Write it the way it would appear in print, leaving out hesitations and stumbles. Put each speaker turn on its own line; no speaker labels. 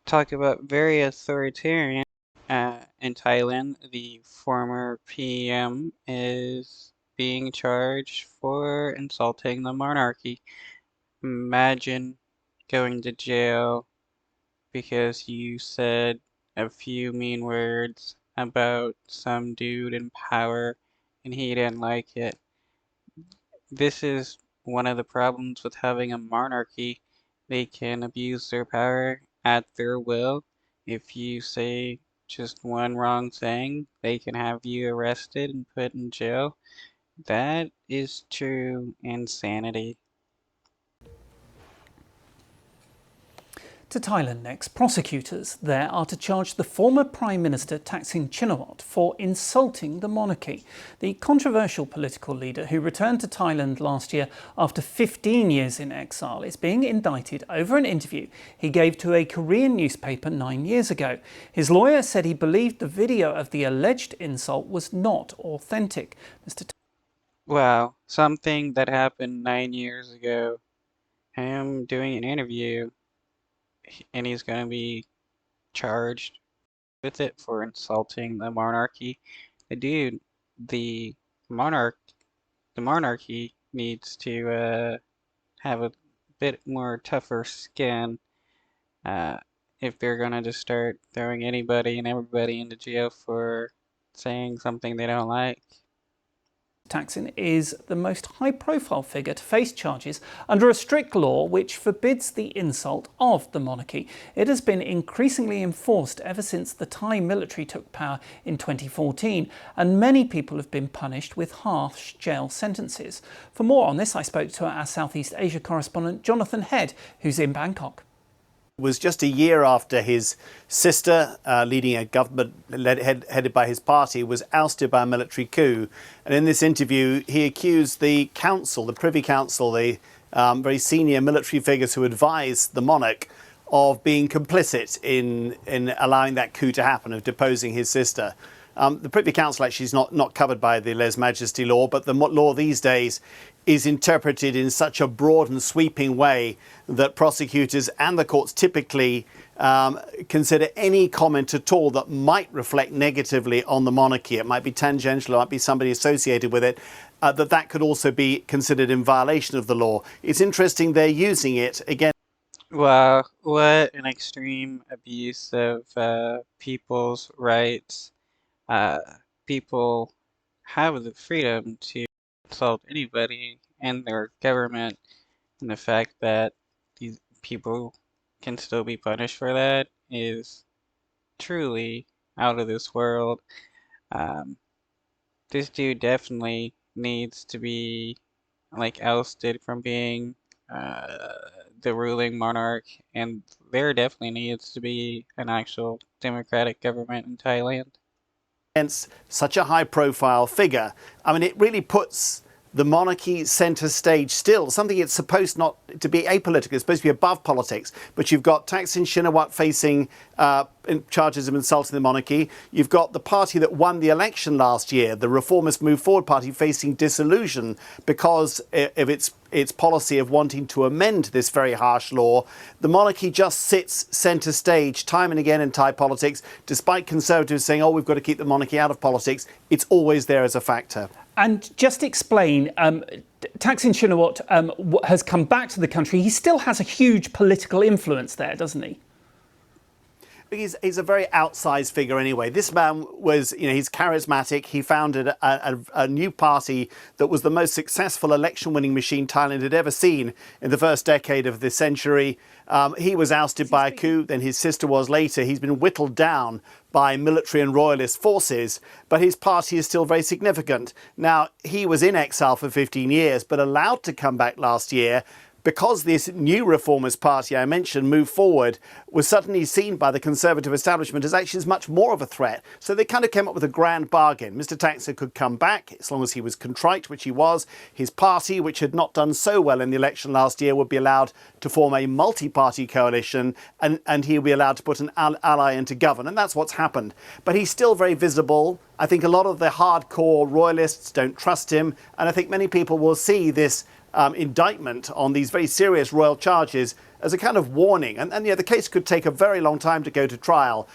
talk about very authoritarian. In Thailand, the former PM is being charged for insulting the monarchy. Imagine going to jail because you said a few mean words about some dude in power and he didn't like it. This is one of the problems with having a monarchy. They can abuse their power at their will. If you say just one wrong thing, they can have you arrested and put in jail. That is true insanity.
To Thailand next. Prosecutors there are to charge the former Prime Minister Thaksin Shinawatra for insulting the monarchy. The controversial political leader who returned to Thailand last year after 15 years in exile is being indicted over an interview he gave to a Korean newspaper 9 years ago. His lawyer said he believed the video of the alleged insult was not authentic.
Wow, something that happened 9 years ago. Him doing an interview and he's going to be charged with it for insulting the monarchy. The dude, the monarch, the monarchy needs to have a bit more tougher skin uh, if they're gonna just start throwing anybody and everybody into jail for saying something they don't like.
Thaksin is the most high-profile figure to face charges under a strict law which forbids the insult of the monarchy. It has been increasingly enforced ever since the Thai military took power in 2014, and many people have been punished with harsh jail sentences. For more on this, I spoke to our Southeast Asia correspondent Jonathan Head, who's in Bangkok.
It was just a year after his sister, leading a government headed by his party, was ousted by a military coup. And in this interview, he accused the council, the Privy Council, the very senior military figures who advised the monarch, of being complicit in allowing that coup to happen, of deposing his sister. The Privy Council actually is not covered by the lèse-majesté law, but the law these days is interpreted in such a broad and sweeping way that prosecutors and the courts typically consider any comment at all that might reflect negatively on the monarchy. It might be tangential, it might be somebody associated with it, that could also be considered in violation of the law. It's interesting they're using it again.
Wow, what an extreme abuse of people's rights. People have the freedom to insult anybody and their government, and the fact that these people can still be punished for that is truly out of this world. Um, this dude definitely needs to be like ousted from being the ruling monarch, and there definitely needs to be an actual democratic government in Thailand.
Against such a high-profile figure, I mean, it really puts the monarchy centre stage still, something it's supposed not to be apolitical, it's supposed to be above politics. But you've got Thaksin Shinawatra facing charges of insulting the monarchy. You've got the party that won the election last year, the Reformist Move Forward Party, facing dissolution because of its policy of wanting to amend this very harsh law. The monarchy just sits centre stage time and again in Thai politics. Despite Conservatives saying, oh, we've got to keep the monarchy out of politics, it's always there as a factor.
And just explain, Thaksin Shinawatra has come back to the country. He still has a huge political influence there, doesn't he?
He's a very outsized figure anyway. This man was, he's charismatic. He founded a new party that was the most successful election-winning machine Thailand had ever seen in the first decade of the century. He was ousted by a coup, then his sister was later. He's been whittled down by military and royalist forces, but his party is still very significant. Now, he was in exile for 15 years, but allowed to come back last year because this new reformist party I mentioned, Move Forward, was suddenly seen by the Conservative establishment as actually as much more of a threat. So they kind of came up with a grand bargain. Mr. Thaksin could come back as long as he was contrite, which he was. His party, which had not done so well in the election last year, would be allowed to form a multi-party coalition, and he would be allowed to put an ally into govern. And that's what's happened. But he's still very visible. I think a lot of the hardcore royalists don't trust him. And I think many people will see this indictment on these very serious royal charges as a kind of warning. And the case could take a very long time to go to trial